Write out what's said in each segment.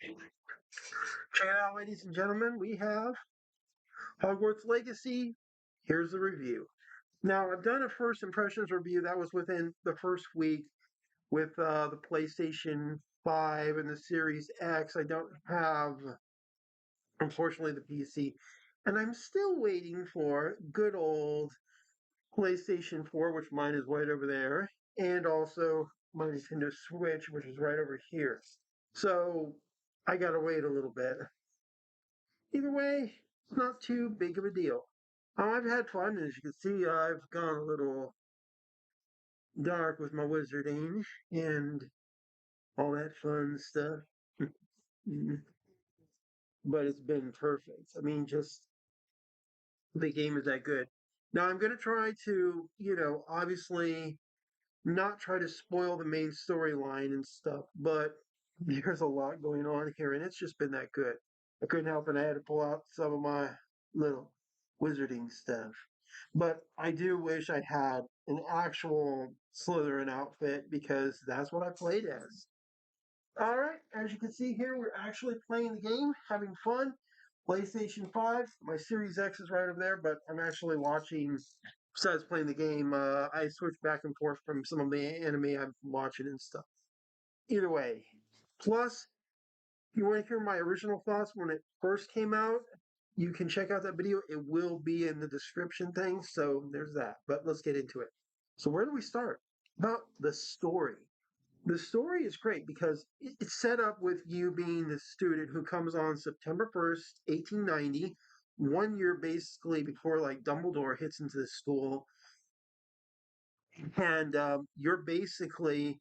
Check it out, ladies and gentlemen. We have Hogwarts Legacy. Here's the review. Now, I've done a first impressions review that was within the first week with the PlayStation 5 and the Series X. I don't have, unfortunately, the PC. And I'm still waiting for good old PlayStation 4, which mine is right over there, and also my Nintendo Switch, which is right over here. So I gotta wait a little bit. Either way, it's not too big of a deal. I've had fun, as you can see. I've gone a little dark with my wizarding and all that fun stuff. But it's been perfect. I mean, just the game is that good. Now, I'm going to try to, obviously not try to spoil the main storyline and stuff, but there's a lot going on here, and it's just been that good. I couldn't help it. I had to pull out some of my little wizarding stuff. But I do wish I had an actual Slytherin outfit because that's what I played as. All right, as you can see here, we're actually playing the game, having fun. PlayStation 5, my Series X is right over there, but I'm actually watching, besides playing the game, I switch back and forth from some of the anime I'm watching and stuff. Either way. Plus, if you want to hear my original thoughts when it first came out, you can check out that video. It will be in the description thing, so there's that. But let's get into it. So, where do we start? About the story. The story is great because it's set up with you being the student who comes on September 1st, 1890, 1 year basically before like Dumbledore hits into the school, and you're basically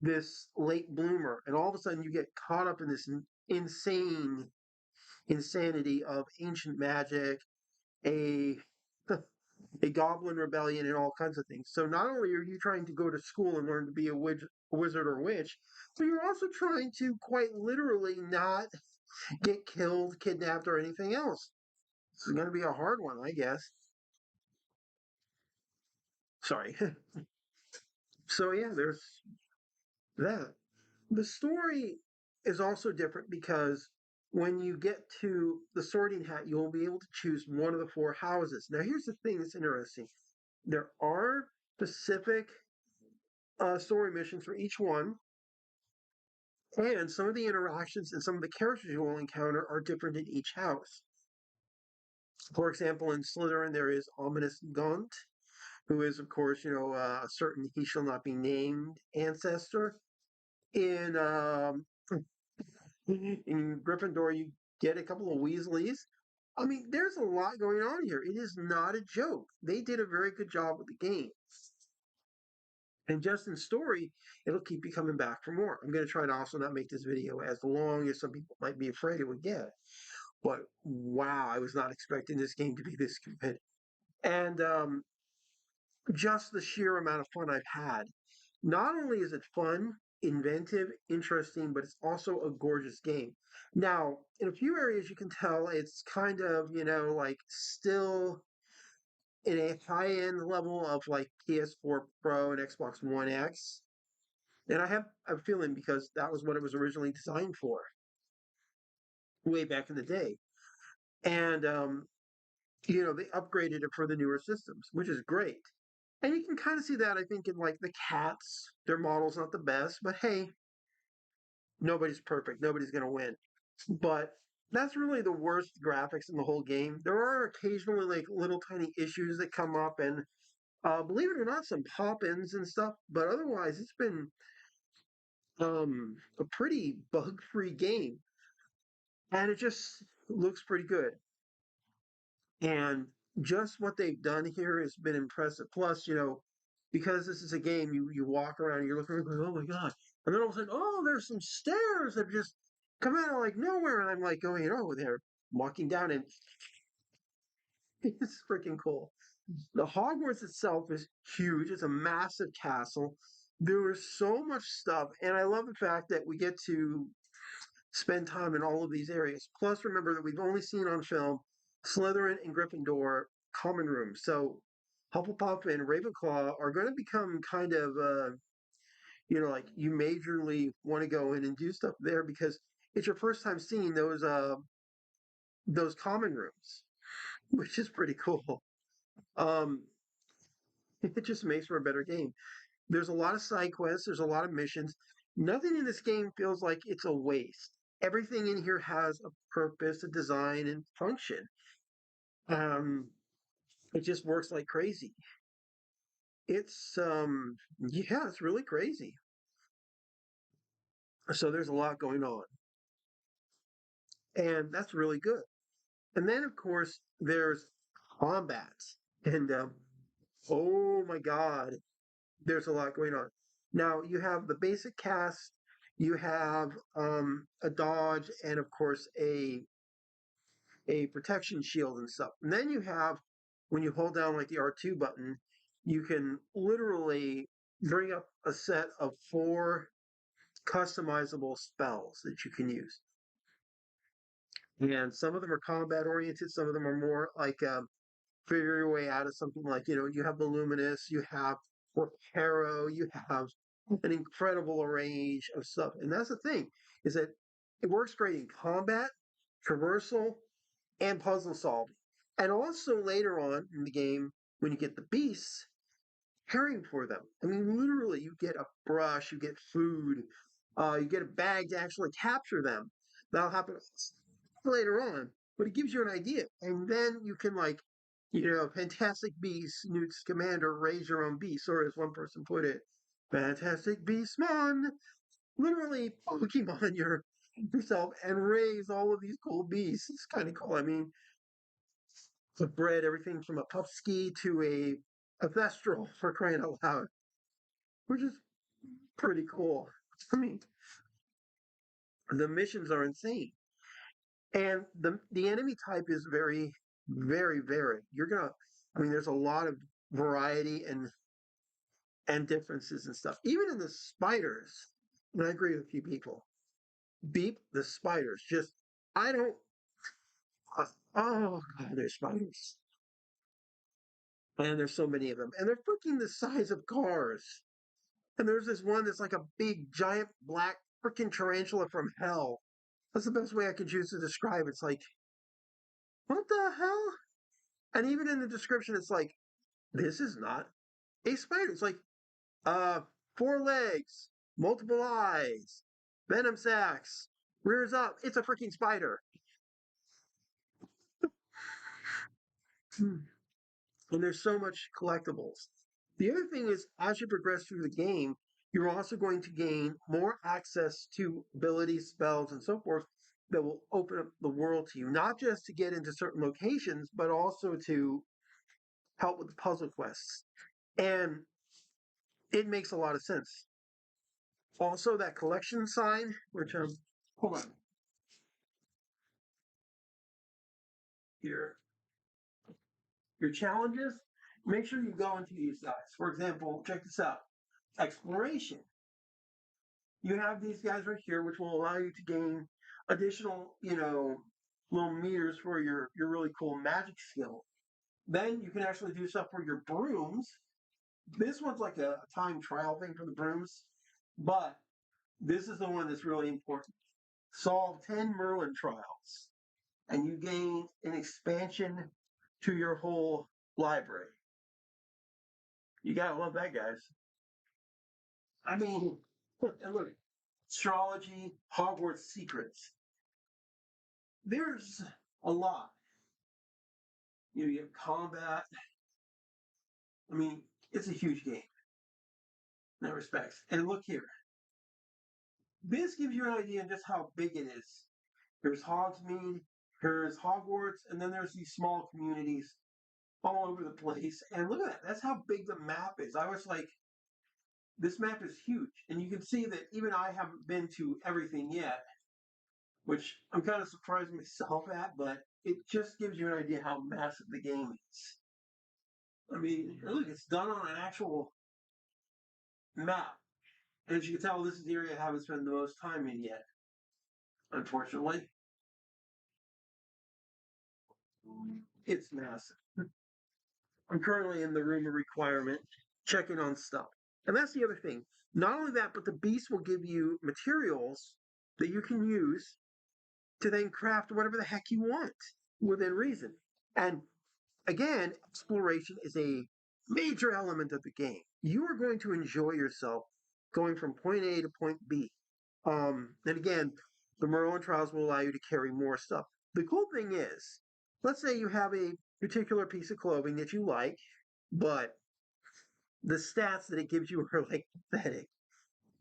this late bloomer, and all of a sudden you get caught up in this insane insanity of ancient magic, a a goblin rebellion, and all kinds of things. So not only are you trying to go to school and learn to be a wizard or witch, but you're also trying to quite literally not get killed, kidnapped, or anything else. This is going to be a hard one, I guess. Sorry. So yeah, there's that. The story is also different because when you get to the sorting hat, you'll be able to choose one of the four houses. Now, here's the thing that's interesting: there are specific story missions for each one, and some of the interactions and some of the characters you will encounter are different in each house. For example, in Slytherin, there is Ominous Gaunt, who is, of course, a certain he shall not be named ancestor. In in Gryffindor, you get a couple of Weasleys. I mean, there's a lot going on here. It is not a joke. They did a very good job with the game. And just in story, it'll keep you coming back for more. I'm going to try to also not make this video as long as some people might be afraid it would get. But wow, I was not expecting this game to be this good. And just the sheer amount of fun I've had. Not only is it fun, inventive, interesting, but it's also a gorgeous game. Now, in a few areas, you can tell it's kind of, like still in a high end level of like PS4 Pro and Xbox One X. And I have a feeling because that was what it was originally designed for way back in the day. And, they upgraded it for the newer systems, which is great. And you can kind of see that, I think, in like the cats. Their model's not the best, but hey, nobody's perfect. Nobody's going to win. But that's really the worst graphics in the whole game. There are occasionally like little tiny issues that come up, and believe it or not, some pop-ins and stuff. But otherwise, it's been a pretty bug-free game, and it just looks pretty good. And just what they've done here has been impressive. Plus, because this is a game, you walk around, and you're looking around, going, oh my god, and then all of a sudden, oh, there's some stairs that just come out of like nowhere, and I'm like going, oh, they're walking down, and it's freaking cool. The Hogwarts itself is huge. It's a massive castle. There is so much stuff, and I love the fact that we get to spend time in all of these areas. Plus, remember that we've only seen on film Slytherin and Gryffindor common rooms. So Hufflepuff and Ravenclaw are going to become kind of, like you majorly want to go in and do stuff there because it's your first time seeing those common rooms, which is pretty cool. Um, it just makes for a better game. There's a lot of side quests, there's a lot of missions. Nothing in this game feels like it's a waste. Everything in here has a purpose, a design, and function. Um, it just works like crazy. Yeah, it's really crazy. So there's a lot going on, and that's really good. And then, of course, there's combat, and oh my God, there's a lot going on. Now you have the basic cast, you have a dodge, and of course a protection shield and stuff. And then you have when you hold down like the R2 button, you can literally bring up a set of four customizable spells that you can use. And some of them are combat oriented, some of them are more like figure your way out of something like, you have the Luminous, you have Porcaro, you have an incredible range of stuff. And that's the thing, is that it works great in combat, traversal, and puzzle solving. And also later on in the game, when you get the beasts, caring for them. I mean, literally, you get a brush, you get food, you get a bag to actually capture them. That'll happen later on, but it gives you an idea. And then you can, like, Fantastic Beasts, Newt's Commander, raise your own beast, or as one person put it, Fantastic Beastmon. Literally, Pokemon yourself and raise all of these cool beasts. It's kind of cool. I mean, I've bred everything from a Puffski to a Thestral for crying out loud, which is pretty cool. I mean, the missions are insane, and the enemy type is very, very varied. I mean, there's a lot of variety and differences and stuff. Even in the spiders, and I agree with a few people. Beep the spiders. Just I don't. Oh God, there's spiders, and there's so many of them, and they're freaking the size of cars. And there's this one that's like a big, giant, black freaking tarantula from hell. That's the best way I could choose to describe it. It's like, what the hell? And even in the description, it's like, this is not a spider. It's like, uh, four legs, multiple eyes, venom sacs, rears up. It's a freaking spider. And there's so much collectibles. The other thing is, as you progress through the game, you're also going to gain more access to abilities, spells, and so forth that will open up the world to you, not just to get into certain locations, but also to help with the puzzle quests. And it makes a lot of sense. Also, that collection sign, which hold on, your your challenges, make sure you go into these guys. For example, check this out: exploration. You have these guys right here, which will allow you to gain additional, little meters for your really cool magic skill. Then you can actually do stuff for your brooms. This one's like a time trial thing for the brooms, but this is the one that's really important. Solve 10 Merlin trials, and you gain an expansion to your whole library. You gotta love that, guys. I mean, look, astrology, Hogwarts secrets. There's a lot. You have combat. I mean, it's a huge game in that respects. And look here. This gives you an idea of just how big it is. There's Hogsmeade, there's Hogwarts, and then there's these small communities all over the place. And look at that. That's how big the map is. I was like, this map is huge. And you can see that even I haven't been to everything yet, which I'm kind of surprised myself at, but it just gives you an idea how massive the game is. I mean, look, it's done on an actual map. And as you can tell, this is the area I haven't spent the most time in yet, unfortunately. It's massive. I'm currently in the room of requirement, checking on stuff. And that's the other thing. Not only that, but the beast will give you materials that you can use to then craft whatever the heck you want within reason. And again, exploration is a major element of the game. You are going to enjoy yourself going from point A to point B. And again, the Merlin trials will allow you to carry more stuff. The cool thing is, let's say you have a particular piece of clothing that you like, but the stats that it gives you are like pathetic.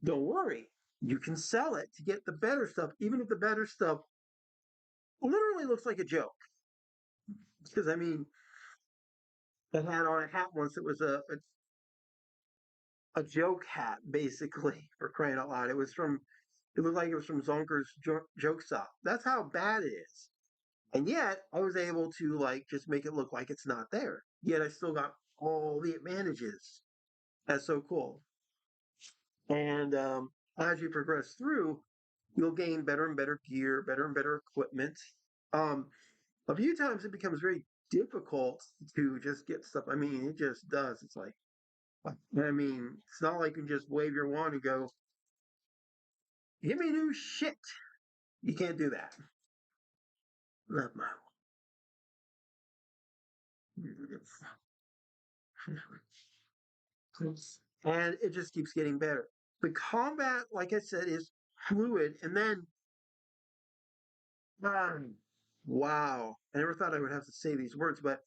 Don't worry, you can sell it to get the better stuff, even if the better stuff literally looks like a joke. Because I mean, I had on a hat once that was a joke hat, basically, for crying out loud. It looked like it was from Zonker's joke stop. That's how bad it is. And yet, I was able to like just make it look like it's not there. Yet I still got all the advantages. That's so cool. And as you progress through, you'll gain better and better gear, better and better equipment. Um, a few times it becomes very difficult to just get stuff. I mean, it just does. It's like, I mean, it's not like you can just wave your wand and go, give me new shit. You can't do that. Love my and it just keeps getting better. The combat, like I said, is fluid. And then, um, wow, I never thought I would have to say these words, but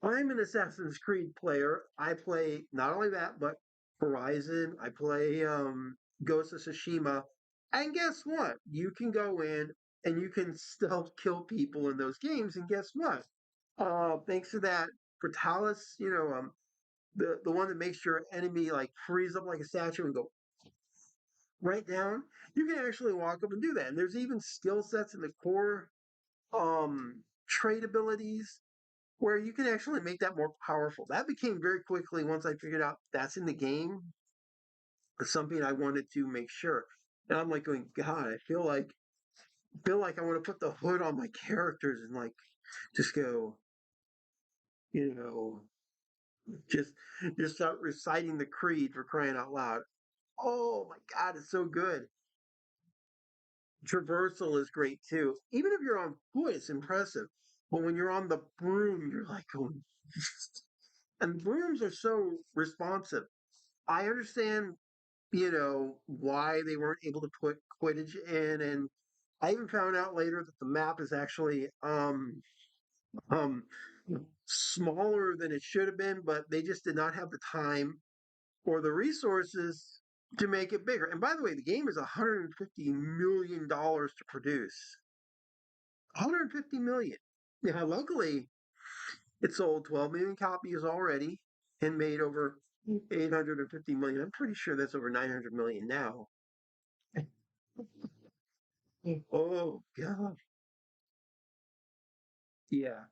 I'm an Assassin's Creed player. I play not only that, but Horizon. I play Ghost of Tsushima. And guess what? You can go in and you can still kill people in those games. And guess what? Thanks to that Brutalis, the one that makes your enemy like freeze up like a statue and go right down. You can actually walk up and do that. And there's even skill sets in the core trait abilities where you can actually make that more powerful. That became very quickly once I figured out that's in the game. Something I wanted to make sure. And I'm like going, God, I feel like I want to put the hood on my characters and like just go, you know, just just start reciting the creed for crying out loud. Oh my God, it's so good. Traversal is great too. Even if you're on foot, it's impressive. But when you're on the broom, you're like going, and brooms are so responsive. I understand, why they weren't able to put Quidditch in, and I even found out later that the map is actually um smaller than it should have been, but they just did not have the time or the resources to make it bigger. And by the way, the game is $150 million to produce. 150 million. Yeah, luckily it sold 12 million copies already and made over 850 million. I'm pretty sure that's over 900 million now. Oh god. Yeah.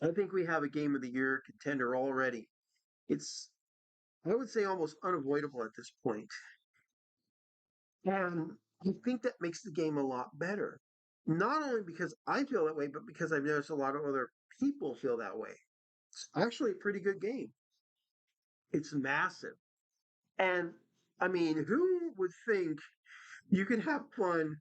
I think we have a game of the year contender already. It's I would say almost unavoidable at this point. And I think that makes the game a lot better. Not only because I feel that way, but because I've noticed a lot of other people feel that way. It's actually a pretty good game. It's massive. And I mean, who would think you can have fun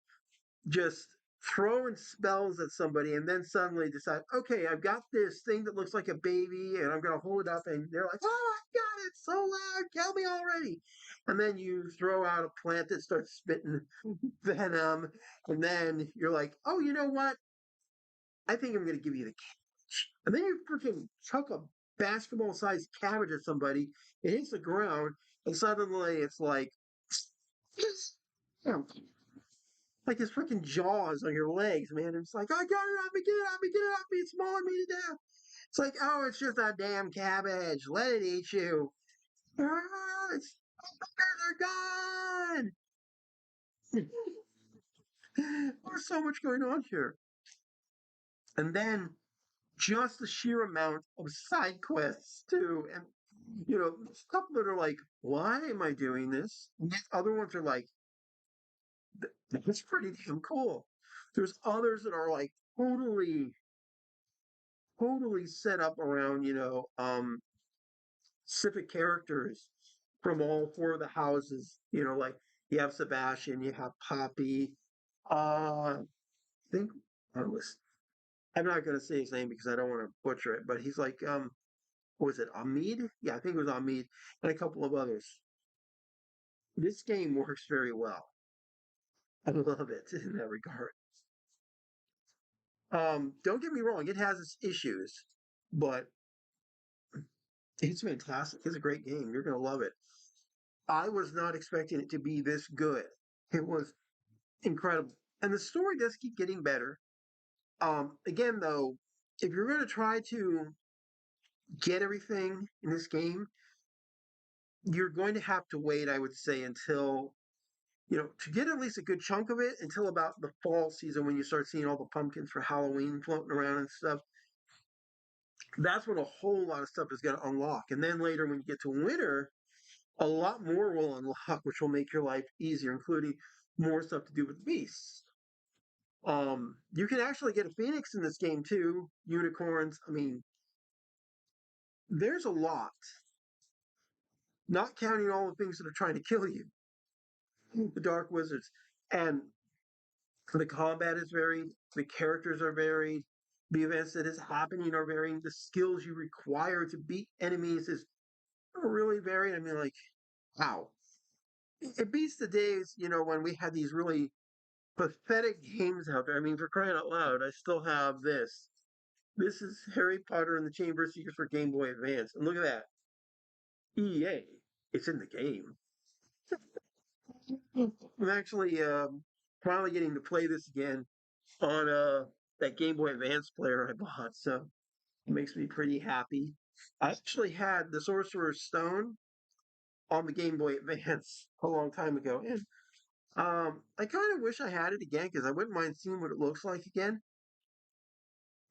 just throwing spells at somebody and then suddenly decide, okay, I've got this thing that looks like a baby and I'm going to hold it up and they're like, oh my God, it's so loud. Kill me already. And then you throw out a plant that starts spitting venom. And then you're like, oh, you know what? I think I'm going to give you the cabbage. And then you freaking chuck a basketball sized cabbage at somebody. It hits the ground. And suddenly it's like, like his freaking jaws on your legs, man. It's like, I got it on me, get it on me, get it on me. It's mauling me to death. It's like, oh, it's just a damn cabbage. Let it eat you. Ah, they're gone. There's so much going on here. And then just the sheer amount of side quests, too. And, there's a couple that are like, why am I doing this? And the other ones are like, that's pretty damn cool. There's others that are like totally set up around, specific characters from all four of the houses. Like you have Sebastian, you have Poppy. think I was. I'm not going to say his name because I don't want to butcher it, but he's like, what was it Ahmed? Yeah, I think it was Ahmed and a couple of others. This game works very well. I love it in that regard. Don't get me wrong, it has its issues, but it's fantastic. It's a great game. You're going to love it. I was not expecting it to be this good. It was incredible. And the story does keep getting better. Again, though, if you're going to try to get everything in this game, you're going to have to wait, I would say, until, to get at least a good chunk of it until about the fall season when you start seeing all the pumpkins for Halloween floating around and stuff. That's when a whole lot of stuff is going to unlock. And then later, when you get to winter, a lot more will unlock, which will make your life easier, including more stuff to do with beasts. You can actually get a phoenix in this game too, unicorns. I mean, there's a lot, not counting all the things that are trying to kill you, the dark wizards. And the combat is varied, the characters are varied, the events that is happening are varying, the skills you require to beat enemies is really varied. I mean, like, wow. It beats the days, when we had these really pathetic games out there. I mean, for crying out loud, I still have this. This is Harry Potter and the Chamber of Secrets for Game Boy Advance. And look at that. EA. It's in the game. I'm actually finally getting to play this again on that Game Boy Advance player I bought. So it makes me pretty happy. I actually had the Sorcerer's Stone on the Game Boy Advance a long time ago. And I kind of wish I had it again because I wouldn't mind seeing what it looks like again.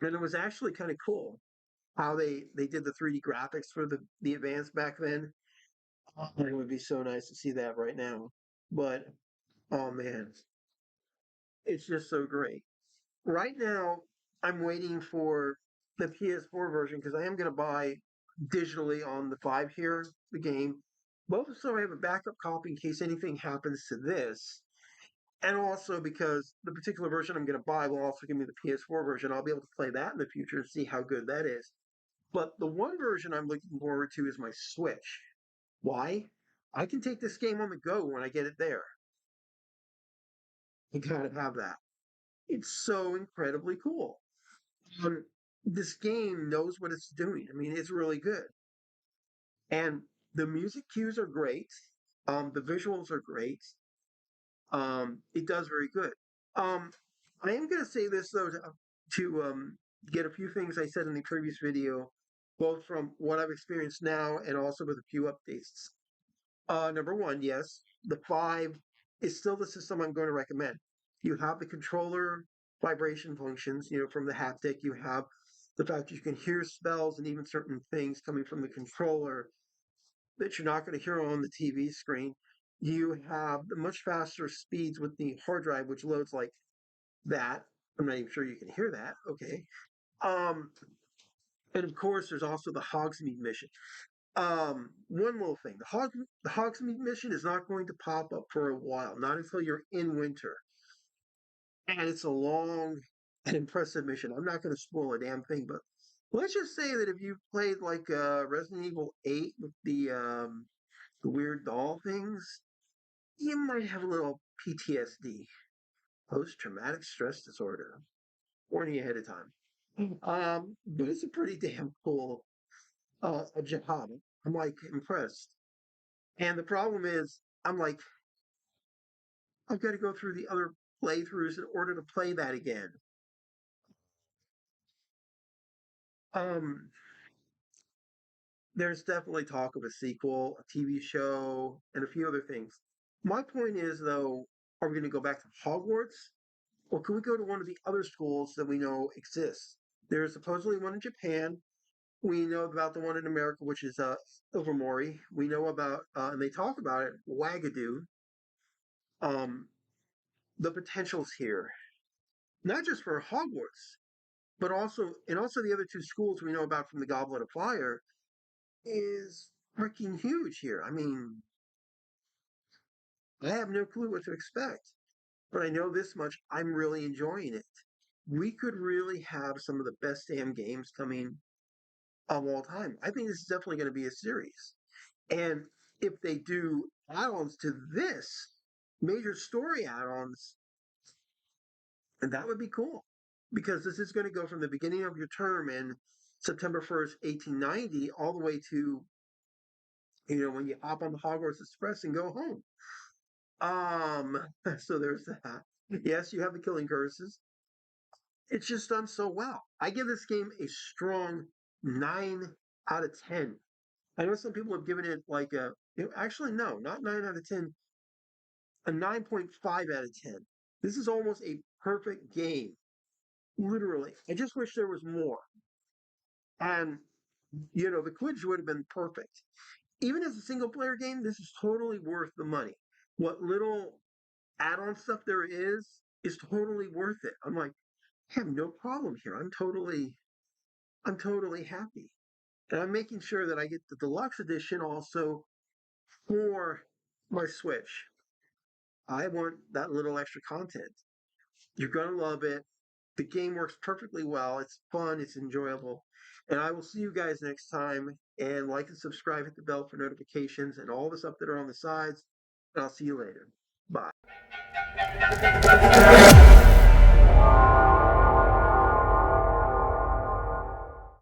And it was actually kind of cool how they did the 3D graphics for the Advance back then. It would be so nice to see that right now. But oh man, it's just so great. Right now, I'm waiting for the PS4 version because I am going to buy digitally on the 5 here, the game. Both so I have a backup copy in case anything happens to this. And also because the particular version I'm going to buy will also give me the PS4 version. I'll be able to play that in the future and see how good that is. But the one version I'm looking forward to is my Switch. Why? I can take this game on the go when I get it there. You gotta have that. It's so incredibly cool. Um, this game knows what it's doing. I mean, it's really good. And the music cues are great. The visuals are great. It does very good. Um, I am going to say this though to get a few things I said in the previous video, both from what I've experienced now and also with a few updates. Number one, yes, the 5 is still the system I'm going to recommend. You have the controller vibration functions, from the haptic. You have the fact you can hear spells and even certain things coming from the controller that you're not going to hear on the TV screen. You have the much faster speeds with the hard drive, which loads like that. I'm not even sure you can hear that. Okay. Um, and of course, there's also the Hogsmeade mission. One little thing: the Hogsmeade mission is not going to pop up for a while, not until you're in winter, and it's a long and impressive mission. I'm not going to spoil a damn thing, but let's just say that if you played like Resident Evil 8 with the weird doll things, you might have a little PTSD, post traumatic stress disorder. Warning you ahead of time. But it's a pretty damn cool job. I'm like impressed. And the problem is, I'm like, I've got to go through the other playthroughs in order to play that again. Um, there's definitely talk of a sequel, a TV show, and a few other things. My point is, though, are we going to go back to Hogwarts, or can we go to one of the other schools that we know exists? There's supposedly one in Japan. We know about the one in America, which is Ilvermorny. We know about, and they talk about it, Wagadu. Um, the potentials here, not just for Hogwarts, but also the other two schools we know about from the Goblet of Fire is freaking huge here. I mean, I have no clue what to expect, but I know this much: I'm really enjoying it. we could really have some of the best damn games coming of all time. I think this is definitely going to be a series. And if they do add-ons to this, major story add-ons, and that would be cool. Because this is going to go from the beginning of your term in September 1st, 1890, all the way to, when you hop on the Hogwarts Express and go home. So there's that. Yes, you have the killing curses. It's just done so well. I give this game a strong 9 out of 10. I know some people have given it like actually, no, not 9 out of 10, a 9.5 out of 10. This is almost a perfect game, literally. I just wish there was more. And, the Quidditch would have been perfect. Even as a single player game, this is totally worth the money. What little add-on stuff there is totally worth it. I'm like, I have no problem here. I'm totally happy. And I'm making sure that I get the deluxe edition also for my Switch. I want that little extra content. You're going to love it. The game works perfectly well. It's fun. It's enjoyable. And I will see you guys next time. And like and subscribe, hit the bell for notifications and all the stuff that are on the sides. And I'll see you later. Bye.